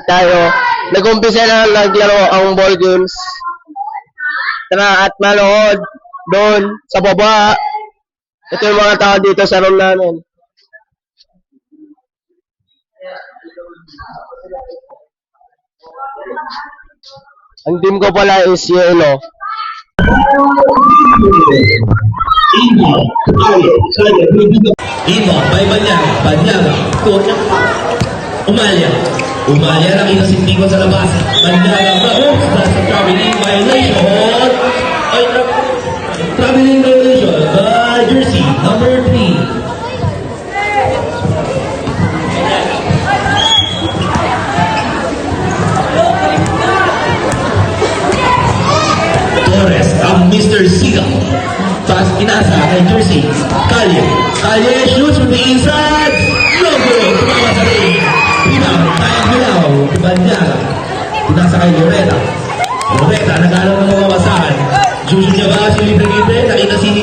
tayo. Nag-umpisa na naglaro ang ball games. Tara at manood doon sa baba. Ito yung mga tao dito sa room namin. Ang team ko pala is yellow. Imo, by Banyaga, Konya, Umalia, nakita si Tigo sa labas. Banyaga, oops, that's a traveling violation. Ay, traveling violation by jersey, number 3. Torres, ang Mr. Siga. Tapos inasa kay jersey. Kalye shoots from the inside. No good. Tumawa sa ring. Rebound. Kayang Bilaw. Banyaga. Inasa kay Loretta. Nagalaw ng mga masahan. Juju niya ba si libre-libre? Nakita si...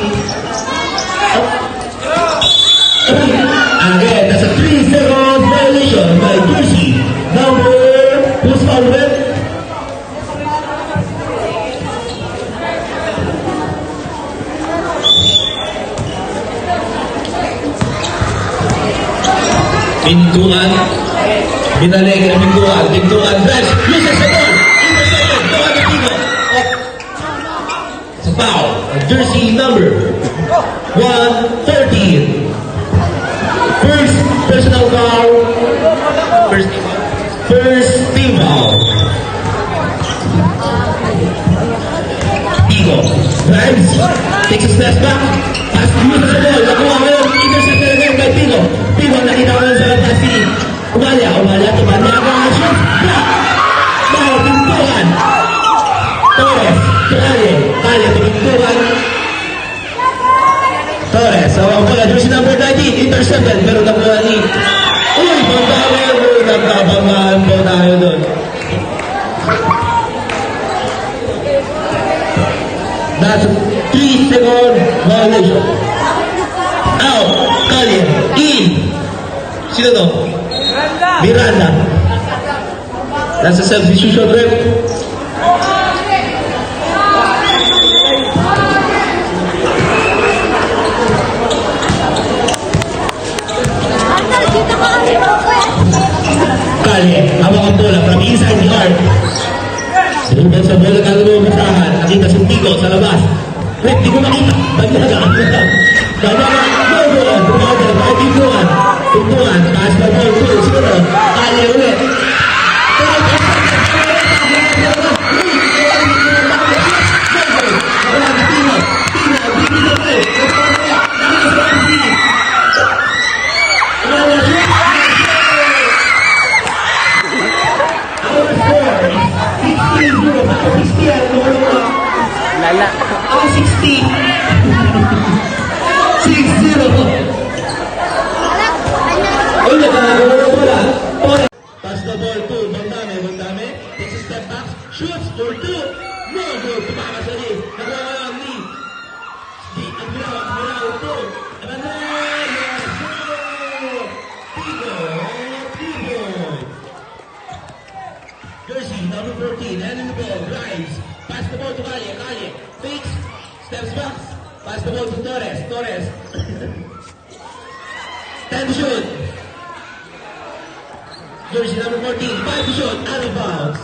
Again, that's a 3-second violation by jersey. Number... Who's fouled with? Pintuan, binalik ang pintuan, drives, uses the ball, intercepted, Gawa ng Tigo. It's a foul, jersey number 113. First personal foul, first team foul. Tigo, drives, takes a step back, pass to uses the ball, nakuha ngayon, intercepted again by Tigo. Tigo, nakita ko sa labas si Umalia, Banyaga, shoot, dahil pintuan. Torres, Kalye, pintuan. Torres, ang pala, jersey number 19, intercepted, pero nakuha ni, nagkabangaan po tayo doon. That's 3-second violation. Out, Kalye, in. Sino to? Miranda. That's a substitution rep. Kalye, hawak ang bola from inside the arc. Sinubad sa bola ka lumabasahan. Nakita si Tigo sa labas. Wait, di ko makita. Banyaga. Pintuan, pass the ball to Sino. Kalye ulit. Lala. 60. 6-0. Pass the ball to Bandame, takes a step back, shoots for 2, no good, tumakas sa lead, nagawa ang lead, ang Bilaw, 2, Tigo, jersey, number 14, handing the ball, drives, pass the ball to Kalye, fakes, steps back, pass the ball to Torres, 10 to shoot. Jersey number 14, 5 to shoot, out of bounds.